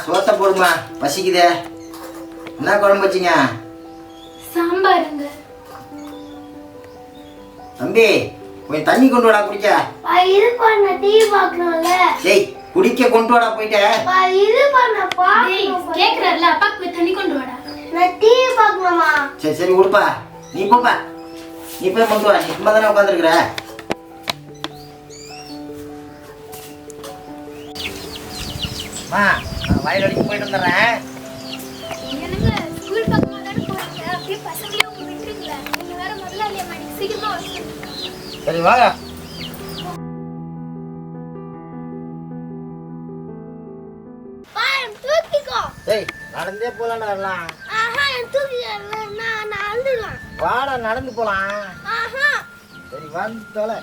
சோத்த போடுமா, பசிக்குதே. என்ன குழம்பு வச்சிங்க? சாம்பாருங்க. தம்பி கொஞ்சம் தண்ணி கொண்டு வாடா குடிக்க. இருப்பா நான் டிவி பார்க்கணும்ல. டேய் குடிக்க கொண்டு வாடா போயிட்டே. இருப்பா நான் பாக்கணும். கேக்குறல்ல அப்பாக்கு போய் தண்ணி கொண்டு வாடா. நான் டிவி பார்க்கணுமா. சரி சரி உடுப்பா, நீ போப்பா, நீ போய் கொண்டு வா. நீ சும்மா தானே உட்காந்துருக்குற. மா வயல் வரைக்கும் போயிட்டு வந்துடுறேன். என்னங்க ஸ்கூல் பக்கமா தானே போறீங்க, அப்படியே பசங்களையும் உங்க விட்டுறீங்களா? நீங்க வேற முதல்ல இல்லையா மணி சீக்கிரமா வரணும். சரி வாங்க. பாயம் தூக்கிக்கோ. டேய் நடந்தே போலாம்டா வரலாம். ஆஹா தூக்கிக்கல, நான் அழுதுறேன். வாடா நடந்து போலாம். ஆஹா சரி வந்து தொலை.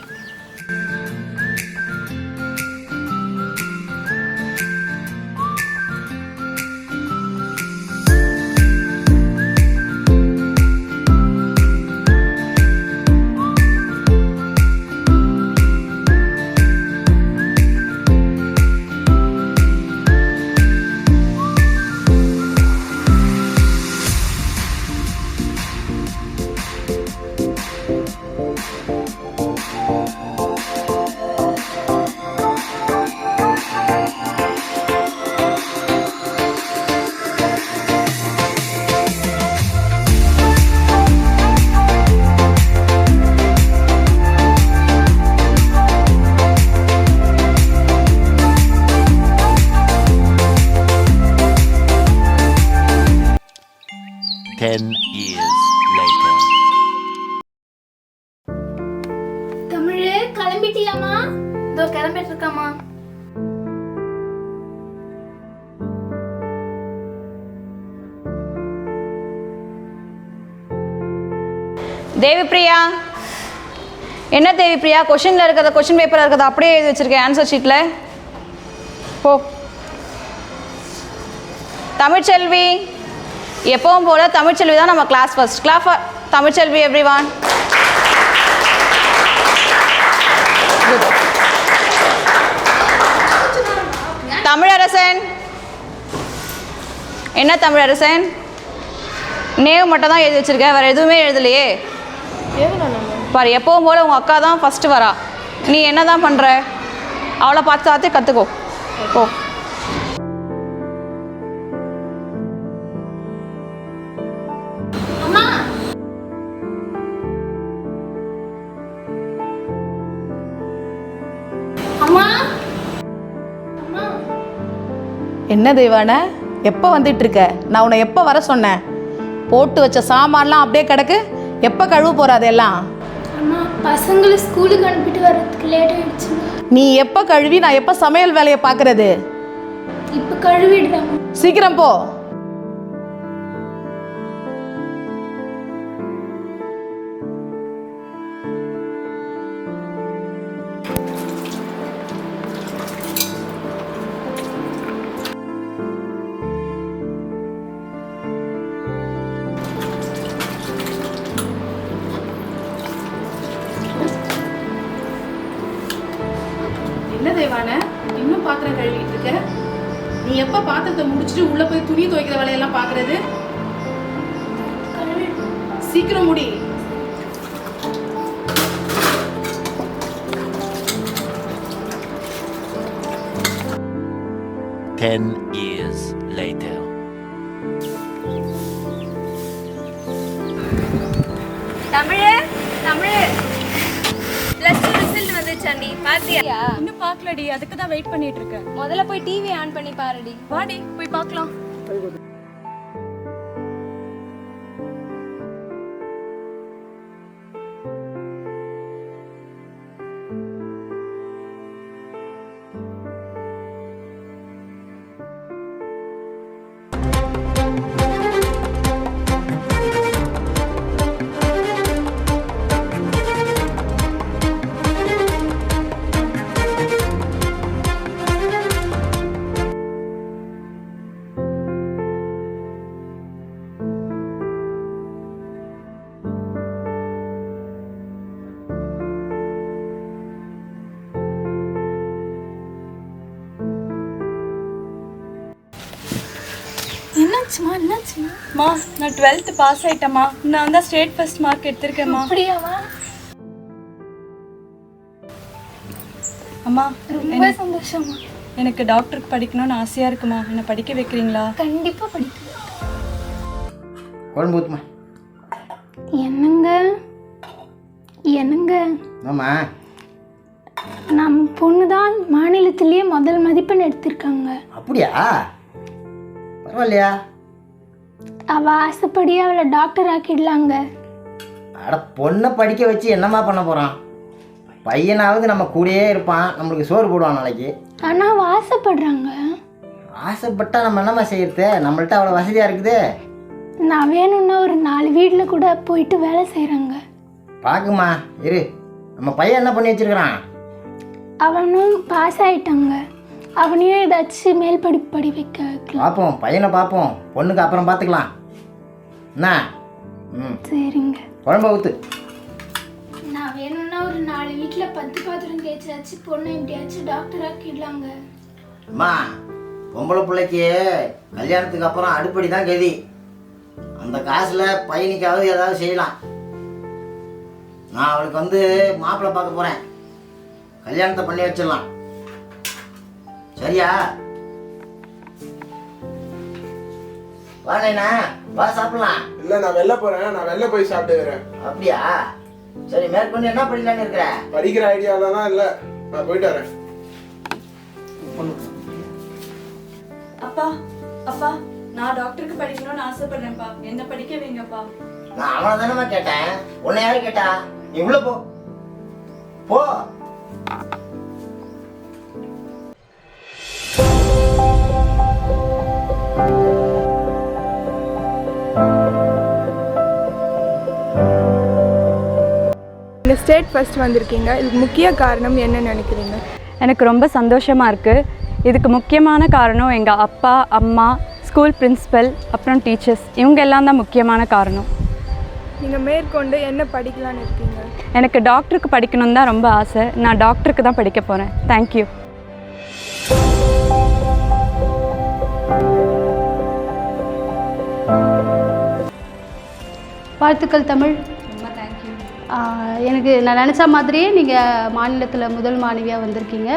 தமிழே கிளம்பிட்டியாமா? இதோ கிளம்பிட்டு இருக்காமா. தேவிப்பிரியா, என்ன தேவிப்பிரியா, கொஷினில் இருக்கிறத கொஷின் பேப்பரில் இருக்கிறத அப்படியே எழுதி வச்சுருக்கேன் ஆன்சர் ஷீட்டில். போ. தமிழ்ச்செல்வி, எப்பவும் போல் தமிழ்ச்செல்வி தான் நம்ம class first. Tamilselvi everyone. Tamilarasan, என்ன தமிழரசன், நேம் மட்டும் தான் எழுதி வச்சிருக்க, வேறு எதுவுமே எழுதலையே. பாரு எப்பவும் போல் உங்கள் அக்கா தான் ஃபஸ்ட்டு வரா, நீ என்ன தான் பண்ணுற? அவளை பார்த்து பார்த்து கற்றுக்கோ. ஓ என்ன தெய்வான, எப்போ வந்துட்டு இருக்க? நான் உன்னை எப்போ வர சொன்னேன்? போட்டு வச்ச சாமான்லாம் அப்படியே கிடக்கு, எப்போ கழுவ போகிற அதெல்லாம்? அம்மா பசங்களை ஸ்கூலுக்கு அனுப்பிட்டு வர்றதுக்கு லேட் ஆகிடுச்சுங்க. நீ எப்போ கழுவி நான் எப்போ சமையல் வேலையை பார்க்கறது? இப்போ கழுவிடுறேன். சீக்கிரம் போ. என்ன தேவான இன்னும் பாத்திரம் கழுவிட்டு இருக்க? நீ எப்ப பாத்திரத்தை முடிச்சிட்டு உள்ள போய் துணி துவைக்கிற வேலையெல்லாம் பாக்குறது? சீக்கிரம் முடி. Ten years later. தமிழே, தமிழே. ப்ளஸ் 2 ரிசல்ட் வந்துச்சாண்டி. பாத்தியா? இன்னும் பார்க்கலடி, அதுக்கு தான் வெயிட் பண்ணிட்டு இருக்கேன். முதல்ல போய் டிவி ஆன் பண்ணி பாருடி. வாடி போய் பார்க்கலாம். என்னாச்சுமா? என்னாச்சுமா? மா நான் 12th பாஸ் ஆயிட்டேம்மா. நான் தான் ஸ்டேட் ஃபர்ஸ்ட் மார்க் எடுத்திருக்கேம்மா. அப்படியாவா? அம்மா ரொம்ப சந்தோஷமா. எனக்கு டாக்டருக்கு படிக்கணும்னு ஆசையா இருக்குமா. என்ன படிக்க வைக்கிறீங்களா? கண்டிப்பா படிக்கிறேன். குழம்பு ஊத்துமா. என்னங்க என்னங்க ஆமா, நம்ம பொண்ணு தான் மாநிலத்திலேயே முதல் மதிப்பெண் எடுத்திருக்காங்க. அப்படியா? பரவாயில்லையா? அவ ஆசைப்படி அவளை டாக்டர் ஆக்கிடலாங்க. அட, பொண்ணை படிக்க வச்சு என்னம்மா பண்ண போகிறான்? பையனாவது நம்ம கூடயே இருப்பான், நம்மளுக்கு சோறு போடுவான் நாளைக்கு. ஆனால் அவ ஆசைப்படுறாங்க. ஆசைப்பட்டா நம்ம என்னம்மா செய்யறது? நம்மள்ட்ட அவ்வளோ வசதியாக இருக்குது. நான் வேணும்னா ஒரு 4 வீட்டில் கூட போயிட்டு வேலை செய்கிறாங்க. பார்க்குமா, இரு. நம்ம பையன் என்ன பண்ணி வச்சிருக்கிறான்? அவனும் பாஸ் ஆயிட்டாங்க. அவனையும் ஏதாச்சும் மேல் படிப்பு படி வைக்கலாம். பார்ப்போம், பையனை பார்ப்போம். பொண்ணுக்கு அப்புறம் பார்த்துக்கலாம். என்ன? சரிங்க. குழம்பு ஊத்து. நான் வேணும்னா ஒரு 4 வீட்டில் 10 பாத்திரம் கேச்சாச்சு பொண்ணு எப்படியாச்சும் டாக்டர் ஆக்கிடலாங்க. அம்மா, பொம்பளை பிள்ளைக்கு கல்யாணத்துக்கு அப்புறம் அடுப்படி தான் கதி. அந்த காசில் பையனுக்காவது ஏதாவது செய்யலாம். நான் அவளுக்கு மாப்பிள்ளை பார்க்க போகிறேன். கல்யாணத்தை பண்ணி வச்சிடலாம். சரியா? வாண்ணா, வா சாப்பிடலாம். இல்ல, நான் வெளில போறேன். நான் வெளில போய் சாப்பிட்டுக்கிறேன். அப்படியா? சரி, மேற்கொண்டு என்ன படிக்கலான்னு இருக்கிற? படிக்கிற ஐடியாலாம் இல்ல, நான் போயிட்டு வரேன். அப்பா அப்பா நான் டாக்டருக்கு படிக்கணும்னு ஆசைப்படுறேன்ப்பா. என்ன படிக்க வைங்கப்பா. நான் அவனை தானேம்மா கேட்டேன், உன்னை யாரும் கேட்டா? நீ உள்ள போ போ. இந்த ஸ்டேட் ஃபர்ஸ்ட் வந்திருக்கீங்க, இதுக்கு முக்கிய காரணம் என்ன நினைக்கிறீங்க? எனக்கு ரொம்ப சந்தோஷமாக இருக்குது. இதுக்கு முக்கியமான காரணம் எங்கள் அப்பா, அம்மா, ஸ்கூல் பிரின்சிபல், அப்புறம் டீச்சர்ஸ், இவங்க எல்லாம் தான் முக்கியமான காரணம். நீங்கள் மேற்கொண்டு என்ன படிக்கலான்னு இருக்கீங்க? எனக்கு டாக்டருக்கு படிக்கணும்னு தான் ரொம்ப ஆசை. நான் டாக்டருக்கு தான் படிக்க போகிறேன். தேங்க்யூ. வாழ்த்துக்கள் தமிழ். எனக்கு நான் நினச்ச மாதிரியே நீங்கள் மாநிலத்தில் முதல் மாணவியாக வந்திருக்கீங்க.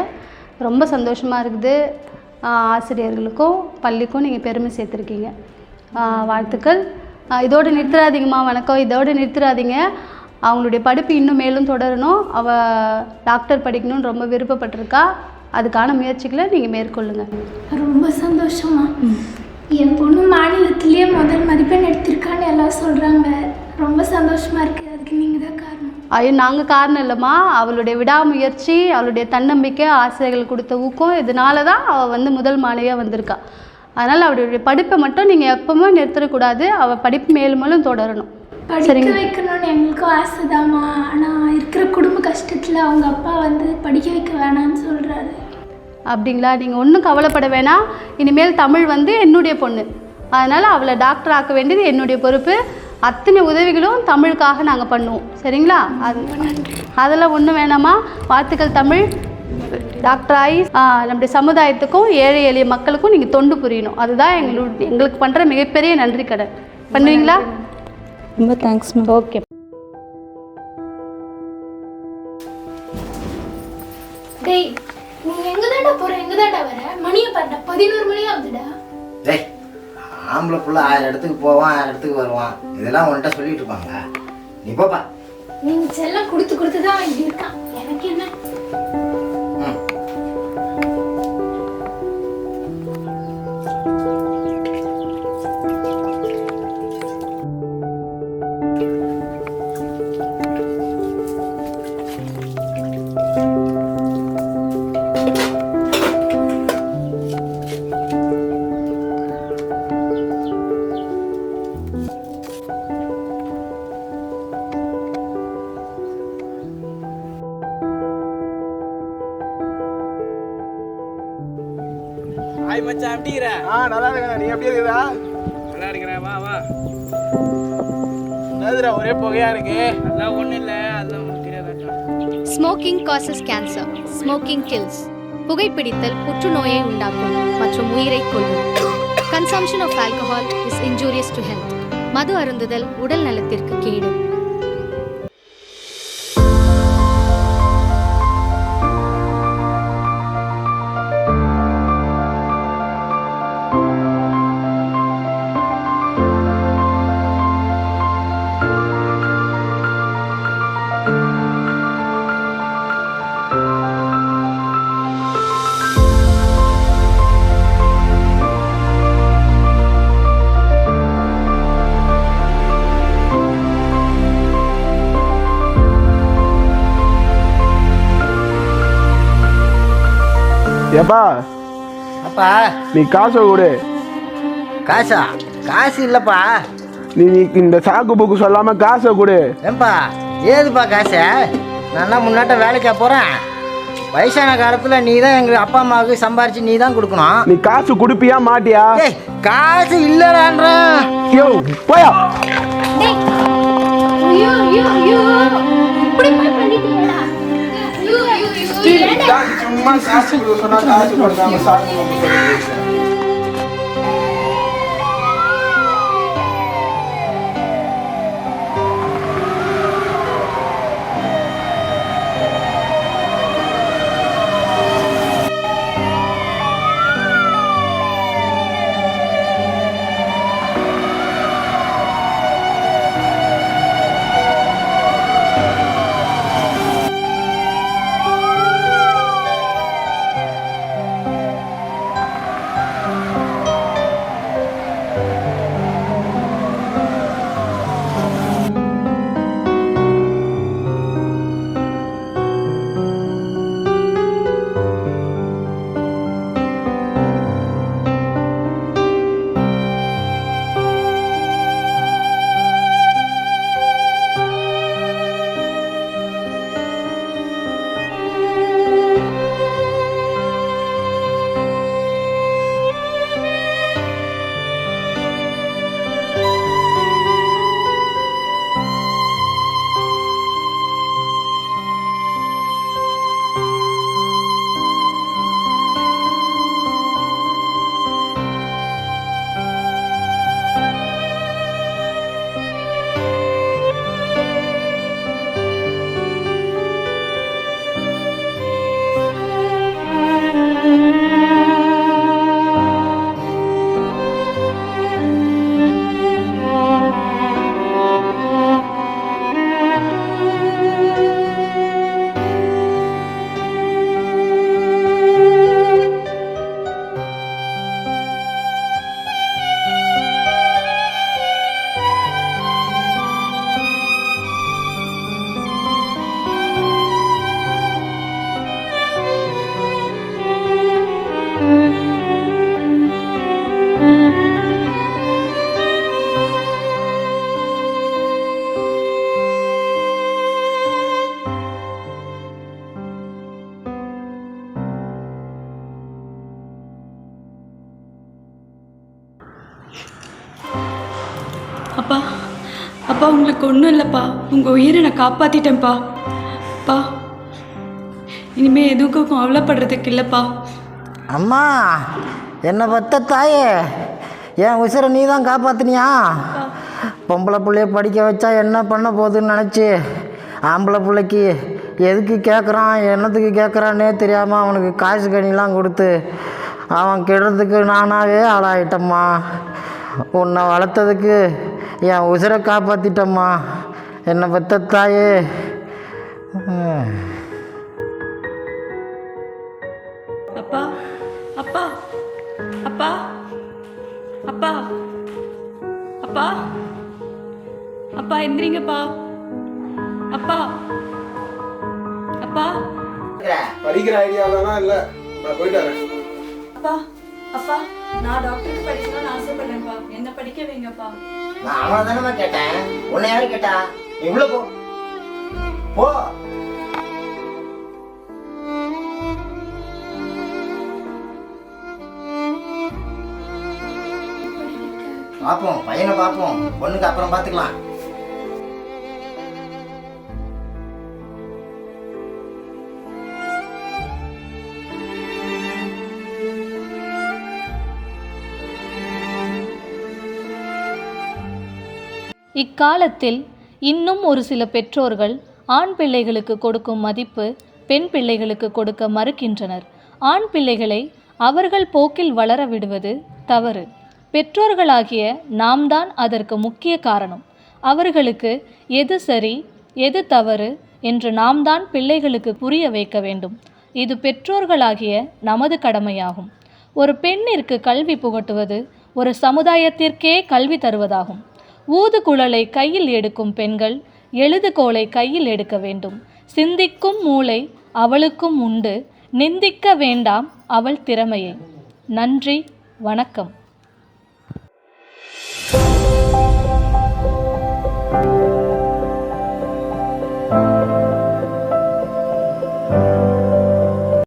ரொம்ப சந்தோஷமாக இருக்குது. ஆசிரியர்களுக்கும் பள்ளிக்கும் நீங்கள் பெருமை சேர்த்துருக்கீங்க. வாழ்த்துக்கள். இதோடு நிறுத்துறாதீங்கம்மா. வணக்கம். இதோடு நிறுத்துறாதீங்க. அவங்களுடைய படிப்பு இன்னும் மேலும் தொடரணும். அவள் டாக்டர் படிக்கணும்னு ரொம்ப விருப்பப்பட்டிருக்கா. அதுக்கான முயற்சிகளை நீங்கள் மேற்கொள்ளுங்கள். ரொம்ப சந்தோஷமா. என் பொண்ணு மாநிலத்திலேயே முதல் மதிப்பெண் எடுத்திருக்கான்னு எல்லாம் சொல்கிறாங்க. ரொம்ப சந்தோஷமாக இருக்குது. அதுக்கு நீங்கள் தான் காரணம். ஐயோ நாங்கள் காரணம் இல்லைம்மா, அவளுடைய விடாமுயற்சி, அவளுடைய தன்னம்பிக்கை, ஆசிரியர்கள் கொடுத்த ஊக்கம், இதனால தான் அவள் வந்து முதல் மாணவியாக வந்திருக்கா. அதனால் அவளுடைய படிப்பை மட்டும் நீங்கள் எப்பவுமே நிறுத்தக்கூடாது. அவள் படிப்பு மேலும் மேலும் தொடரணும். படிக்க வைக்கணும்னு எங்களுக்கும் ஆசைதாம்மா. ஆனால் இருக்கிற குடும்ப கஷ்டத்தில் அவங்க அப்பா வந்து படிக்க வைக்க வேணான்னு சொல்கிறாரு. அப்படிங்களா? நீங்கள் ஒன்றும் கவலைப்பட வேணாம். இனிமேல் தமிழ் வந்து என்னுடைய பொண்ணு, அதனால் அவளை டாக்டர் ஆக்க வேண்டியது என்னுடைய பொறுப்பு. அத்தனை உதவிகளும் தமிழுக்காக நாங்கள் பண்ணுவோம். சரிங்களா? அதெல்லாம் ஒன்றும் வேணாமா. வாழ்த்துக்கள் தமிழ். டாக்டர் ஆகி நம்முடைய சமுதாயத்துக்கும் ஏழை எளிய மக்களுக்கும் நீங்கள் தொண்டு புரியணும். அதுதான் எங்களுக்கு பண்ணுற மிகப்பெரிய நன்றி கடன். பண்ணுவீங்களா? ரொம்ப தேங்க்ஸ் மேம். ஓகே. டேய், நீ எங்கே தாண்டா போகிற, எங்கே தாண்டா வர? மணியை பாருடா, 11 மணி ஆகுதுடா. டேய், ஆம்பளை புள்ள 1000 இடத்துக்கு போவான், 1000 இடத்துக்கு வருவான், இதெல்லாம் உன்கிட்ட சொல்லிட்டு இருப்பாங்க. நீ போப்பா. நீங்க செல்லம் கொடுத்து கொடுத்து தான் அவன் இப்படி இருக்கான். எனக்கு என்ன? ஹாய் மச்சான், எப்படி இருக்கற? நல்லா இருக்கேன். நீ எப்படி இருக்கா? நல்லா இருக்கிறேன். வா வா. என்னதுடா ஒரே புகையா இருக்கு? அதெல்லாம் ஒன்றும் இல்லை, அதெல்லாம் உங்களுக்கு தெரியாதா? Smoking causes cancer. Smoking kills. புகைப்பிடித்தல் புற்றுநோயை உண்டாக்கும் மற்றும் உயிரை கொல்லும். Consumption of alcohol is injurious to health. மது அருந்துதல் உடல் நலத்திற்கு கேடு. ஏப்பா, அப்பா நீ காசை கொடு. காசா? காசு இல்லைப்பா. நீ இந்த சாக்கு புக்கு சொல்லாம காசை கொடு. ஏன்பா, ஏதுப்பா காசை? நான் தான் முன்னாட்ட வேலைக்கா போகிறேன். வயசான காலத்தில் நீ தான் எங்கள் அப்பா அம்மாவுக்கு சம்பாரிச்சு நீ தான் கொடுக்கணும். நீ காசு கொடுப்பியா மாட்டியா? ஏய், காசு இல்லைடான்றேன். யோ போயா. டேய், ஐயோ ஐயோ ஐயோ, இப்படி போய் பண்ணிட்டீங்களா? ஐயோ ஐயோ ஐயோ, ஏன்டா? சும்மா காசு கொடுக்க சொன்னா காசு கொடுக்காம சாக்கு புக்கு சொல்லிட்டு. அப்பா உங்களுக்கு ஒன்றும் இல்லைப்பா, உங்கள் உயிரை நான் காப்பாற்றிட்டேன்ப்பா. அப்பா இனிமேல் எதுக்கும் கவலைப்படுறதுக்கு இல்லைப்பா. அம்மா, என்னை பத்த தாயே, என் உசிரை நீ தான் காப்பாற்றினியா? பொம்பளை பிள்ளைய படிக்க வச்சா என்ன பண்ண போகுதுன்னு நினச்சி ஆம்பளை பிள்ளைக்கு எதுக்கு கேட்குறான் என்னத்துக்கு கேட்குறான்னே தெரியாமல் அவனுக்கு காசு கனிலாம் கொடுத்து அவன் கெடுறதுக்கு நானாகவே ஆளாயிட்டம்மா. உன்னை வளர்த்ததுக்கு என் உசிரை காப்பாற்றிட்டம்மா, என்னை பத்த தாயே. அப்பா அப்பா அப்பா அப்பா அப்பா அப்பா எந்திரிங்கப்பா. அப்பா அப்பா படிக்கிற ஐடியாலாம் இல்லை, நான் போயிட்டு வரேன். அப்பா அப்பா நான் டாக்டருக்கு படிக்கணும்னு ஆசைப்படுறேன்ப்பா, என்ன படிக்க வைங்கப்பா. நான் அவனை தானே கேட்டேன், உன்னை யாரு கேட்டா? இவ்வளோ போ போ. பார்ப்போம், பையனை பார்ப்போம், பொண்ணுக்கு அப்புறம் பார்த்துக்கலாம். இக்காலத்தில் இன்னும் ஒரு சில பெற்றோர்கள் ஆண் பிள்ளைகளுக்கு கொடுக்கும் மதிப்பு பெண் பிள்ளைகளுக்கு கொடுக்க மறுக்கின்றனர். ஆண் பிள்ளைகளை அவர்கள் போக்கில் வளர விடுவது தவறு. பெற்றோர்களாகிய நாம் தான் அதற்கு முக்கிய காரணம். அவர்களுக்கு எது சரி எது தவறு என்று நாம் தான் பிள்ளைகளுக்கு புரிய வைக்க வேண்டும். இது பெற்றோர்களாகிய நமது கடமையாகும். ஒரு பெண்ணிற்கு கல்வி புகட்டுவது ஒரு சமுதாயத்திற்கே கல்வி தருவதாகும். ஊதுகுழலை கையில் எடுக்கும் பெண்கள் எழுதுகோலை கையில் எடுக்க வேண்டும். சிந்திக்கும் மூளை அவளுக்கும் உண்டு, நிந்திக்க வேண்டாம் அவள் திறமையை. நன்றி, வணக்கம்.